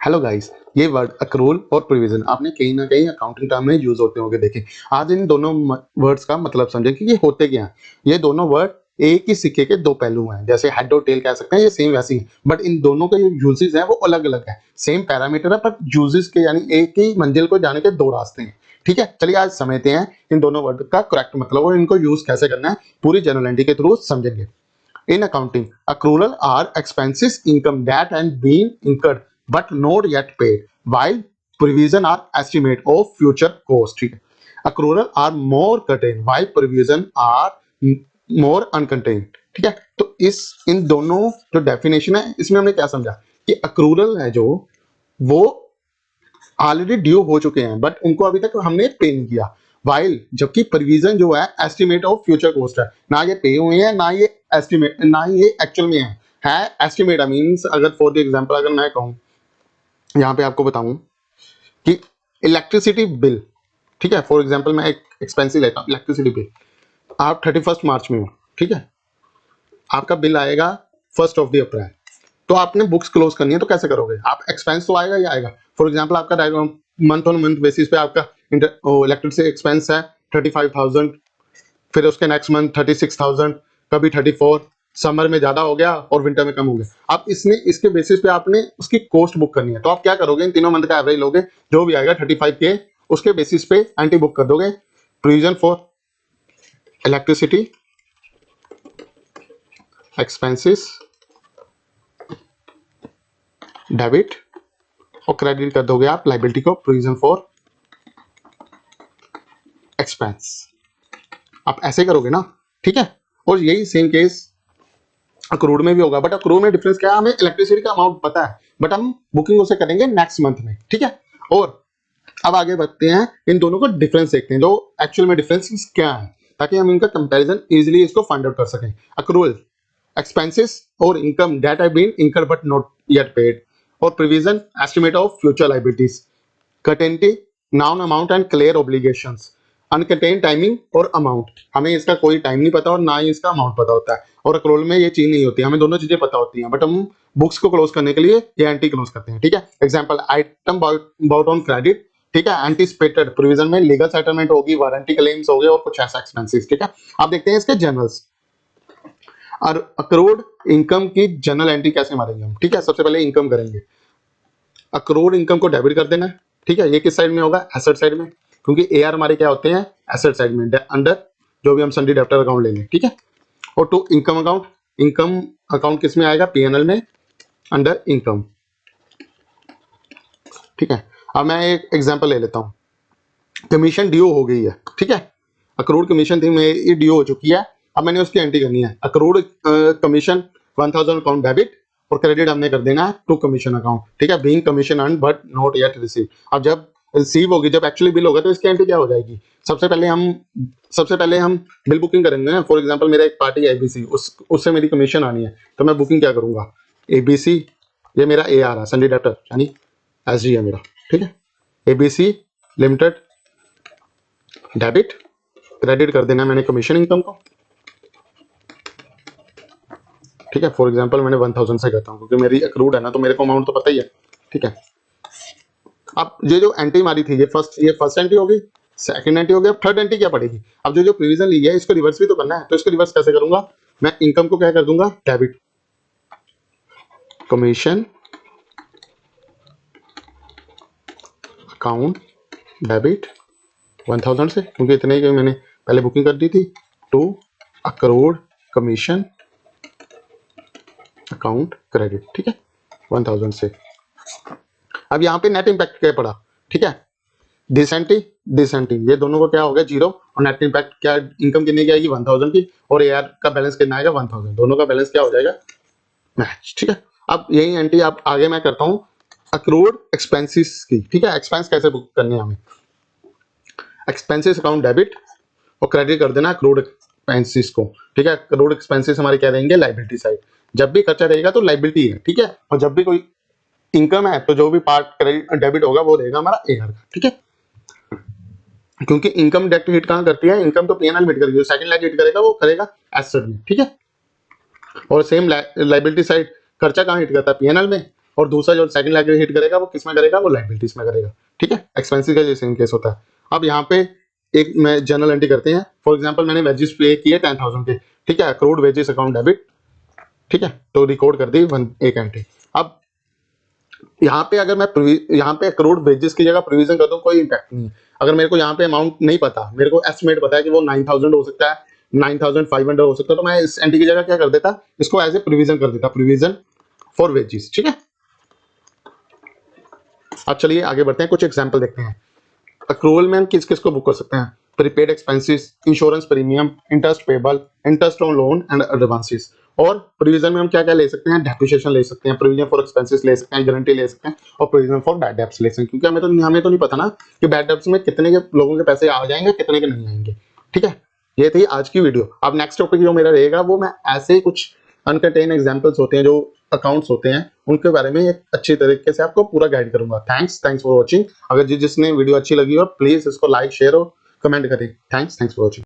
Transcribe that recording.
Hello guys, ये word accrual और provision आपने कहीं ना कहीं अकाउंटिंग टर्म में यूज होते होंगे देखे। आज इन दोनों वर्ड्स का मतलब समझे कि ये होते क्या हैं। ये दोनों वर्ड एक ही सिक्के के दो पहलू हैं, जैसे हेड और टेल कह सकते हैं, ये सेम वैसे ही, बट इन दोनों के जो यूजेस हैं वो अलग अलग है। सेम पैरामीटर है पर यूजेस के यानी एक ही मंजिल को जाने के दो रास्ते हैं। ठीक है, चलिए आज समझते हैं इन दोनों वर्ड का करेक्ट मतलब और इनको यूज कैसे करना है, पूरी जनरलिटी के थ्रू समझेंगे। In accounting, accrual are expenses income that and been incurred but not yet paid, while provision are estimate of future cost. ठीक है, accrual are more contained while provision are more uncontained. ठीक है, तो इन दोनों जो definition है इसमें हमने क्या समझा कि accrual है जो वो ऑलरेडी ड्यू हो चुके हैं बट उनको अभी तक हमने पे नहीं किया, वाइल जबकि प्रोविजन जो है एस्टिमेट ऑफ फ्यूचर कॉस्ट है, ना ये पे हुए हैं ना ये एस्टिमेट ना ये एक्चुअल में है एस्टिमेट मींस अगर फॉर द एग्जांपल अगर मैं कहूं यहाँ पे आपको बताऊं कि इलेक्ट्रिसिटी बिल, ठीक है, फॉर एग्जांपल मैं एक एक्सपेंसिव लेता हूं इलेक्ट्रिसिटी बिल। आप 31 मार्च में हो, ठीक है, आपका बिल आएगा 1 अप्रैल, तो आपने बुक्स क्लोज करनी है तो कैसे करोगे आप? एक्सपेंस तो आएगा ही आएगा। फॉर एग्जांपल आपका मंथ ऑन मंथ बेसिस पे आपका इलेक्ट्रिसिटी एक्सपेंस है 35,000, फिर उसके नेक्स्ट मंथ 36,000, कभी 34, समर में ज्यादा हो गया और विंटर में कम हो गया। आप इसके बेसिस पे आपने उसकी कॉस्ट बुक करनी है, तो आप क्या करोगे? इन तीनों मंथ का एवरेज लोगे, जो भी आएगा 35 के, उसके बेसिस पे एंटी बुक कर दोगे। Provision for electricity expenses debit और क्रेडिट कर दोगे आप लाइबिलिटी को प्रोविजन फॉर एक्सपेंस। आप ऐसे करोगे ना, ठीक है। और यही सेम केस अक्रूड में भी होगा, बट अक्रूड में डिफरेंस क्या है, हमें इलेक्ट्रिसिटी का अमाउंट पता है बट हम बुकिंग उसे करेंगे नेक्स्ट मंथ में, ठीक है। और अब आगे बढ़ते हैं, इन दोनों को डिफरेंस देखते हैं, जो एक्चुअल में डिफरेंस क्या है, ताकि हम इनका कंपैरिजन इजीली इसको फाइंड आउट कर सकें। Accrual expenses or income that have been incurred but not yet paid, or provision estimate of future liabilities, certainty noun amount and clear obligations, uncontained timing और amount, हमें इसका कोई time नहीं पता और ना ही इसका अमाउंट पता होता है, और अक्रूवल में ये चीज नहीं होती, हमें दोनों चीजें पता होती हैं बट हम बुक्स को क्लोज करने के लिए ये एंटी क्लोज करते हैं, ठीक है। Example item bought on credit, ठीक है, एंटीसिपेटेड प्रोविजन में लीगल सेटलमेंट होगी, वारंटी क्लेम्स हो गए और कुछ ऐसा एक्सपेंसेस, ठीक है। आप देखते हैं इसके जर्नल्स और अक्रूवड इनकम की जनरल एंट्री कैसे मारेंगे हम, ठीक है। सबसे पहले इनकम करेंगे, अक्रूवड इनकम को डेबिट कर देना है, ठीक है। ये किस साइड में होगा? एसेट साइड में, क्योंकि एआर हमारे क्या होते हैं? एसेट साइड में, अंडर जो भी हम सन्डी डेप्टर अकाउंट लेंगे, ठीक है। और to income account, income account किस में आएगा? पीएनएल में, अंडर इनकम, ठीक है। अब मैं एक एग्जांपल ले लेता हूँ, कमीशन ड्यू हो गई है, ठीक है, अक्रूवड कमीशन थी मेरी ड्यू हो चुकी है, अब मैंने उसकी एंट्री करनी है। अक्रूवड कमीशन 1000 अकाउंट डेबिट और क्रेडिट हमने कर देना है टू कमीशन अकाउंट, ठीक है, being commission earn but not yet receive. अब जब रिसीव होगी, जब एक्चुअली बिल होगा, तो इसकी एंट्री क्या हो जाएगी? सबसे पहले हम बिल बुकिंग करेंगे। फॉर एग्जांपल मेरा एक पार्टी है एबीसी, उससे मेरी कमीशन आनी है, तो मैं बुकिंग क्या करूंगा? एबीसी, ये मेरा ए आ रहा है, सन्डी डेप्टर यानी एसडी है मेरा, ठीक है। एबीसी लिमिटेड डेबिट, क्रेडिट कर देना मैंने कमीशन इनकम को, ठीक है। फॉर एग्जांपल मैंने 1000 से करता हूँ क्योंकि मेरी अक्रूड है ना, तो मेरे को अमाउंट तो पता ही है, ठीक है। अब ये जो एंट्री मारी थी, ये फर्स्ट एंट्री होगी, सेकंड एंट्री हो गया, थर्ड एंट्री क्या पड़ेगी? अब जो प्रोविजन ली है इसको रिवर्स भी तो करना है, तो इसको रिवर्स कैसे करूंगा? मैं इनकम को क्या कर दूंगा? डेबिट कमीशन अकाउंट डेबिट 1000 से, क्योंकि इतने ही मैंने पहले बुकिंग कर दी थी, to accrued commission account credit, ठीक है, 1000 से। अब यहाँ पे नेट इंपैक्ट क्या पड़ा, ठीक है, डिसेंटिंग, ये दोनों को क्या हो गया? जीरो, और नेट इंपैक्ट क्या? इनकम कितने की आएगी? 1000 की, और एआर का बैलेंस कितना आएगा? 1000, दोनों का बैलेंस क्या हो जाएगा? मैच, ठीक है। अब यही एंट्री आप आगे मैं करता हूँ अक्रूवड एक्सपेंसेस की, ठीक है। एक्सपेंस कैसे बुक करने हैं हमें? एक्सपेंसेस अकाउंट डेबिट और क्रेडिट कर देना अक्रूवड एक्सपेंसेस को, ठीक है। अक्रूवड एक्सपेंसेस हमारे क्या रहेंगे? लाइबिलिटी साइड, जब भी खर्चा रहेगा तो लाइबिलिटी है, ठीक है, और जब भी कोई इनकम है तो जो भी पार्ट क्रेडिट डेबिट होगा वो रहेगा हमारा एआर का, ठीक है। क्योंकि इनकम डायरेक्ट हिट कहां करती है? इनकम तो पीएनएल में हिट करेगी, सेकंड लाइन हिट करेगा वो करेगा एसेट में, ठीक है। और सेम लाइबिलिटी साइड, खर्चा कहां हिट करता है? पीएनएल में, और दूसरा जो सेकंड लाइबिलिटी हिट करेगा वो किस में करेगा, वो लाइबिलिटीज में करेगा। ठीक है, एक्सपेंसिव का जैसे केस होता है। अब यहाँ पे एक मैं जनरल एंट्री करते हैं। फॉर एग्जांपल मैंने वेजेस पे किए 10,000 के, ठीक है, अक्रूड वेजेस अकाउंट डेबिट, ठीक है, तो रिकॉर्ड कर दी एक एंट्री। अब यहाँ पे अगर मैं यहाँ पे अक्रूड वेजेस की जगह प्रोविजन कर दूं, कोई इंपैक्ट नहीं है। अगर मेरे को यहाँ पे अमाउंट नहीं पता, मेरे को एस्टिमेट पता है कि वो 9,000 हो सकता है, 9,500 हो सकता है, तो मैं इस एंट्री की जगह क्या कर देता, इसको एज ए प्रोविजन कर देता, प्रोविजन फॉर वेजेस। ठीक है, अब चलिए आगे बढ़ते हैं, कुछ एग्जाम्पल देखते हैं। अक्रूवल में हम किस किस को बुक कर सकते हैं, prepaid expenses, insurance premium, interest payable, interest on loan and advances. और प्रोविजन में हम क्या क्या ले सकते हैं, डेप्रिसिएशन ले सकते हैं, प्रोविजन फॉर एक्सपेंसेस ले सकते हैं, गारंटी ले सकते हैं, और प्रोविजन फॉर बैड डेब्ट्स ले सकते हैं, क्योंकि हमें तो नहीं पता ना कि बैड डेब्ट्स में कितने के लोगों के पैसे आ जाएंगे, कितने के नहीं आएंगे। ठीक है, ये थी आज की वीडियो। अब नेक्स्ट टॉपिक जो मेरा रहेगा वो मैं ऐसे कुछ अनकंटेन एग्जांपल्स होते हैं जो अकाउंट्स होते हैं उनके बारे में एक अच्छी तरीके से आपको पूरा गाइड करूंगा। Thanks for watching. अगर जिसने वीडियो अच्छी लगी हो प्लीज इसको लाइक शेयर और कमेंट करें। Thanks for watching.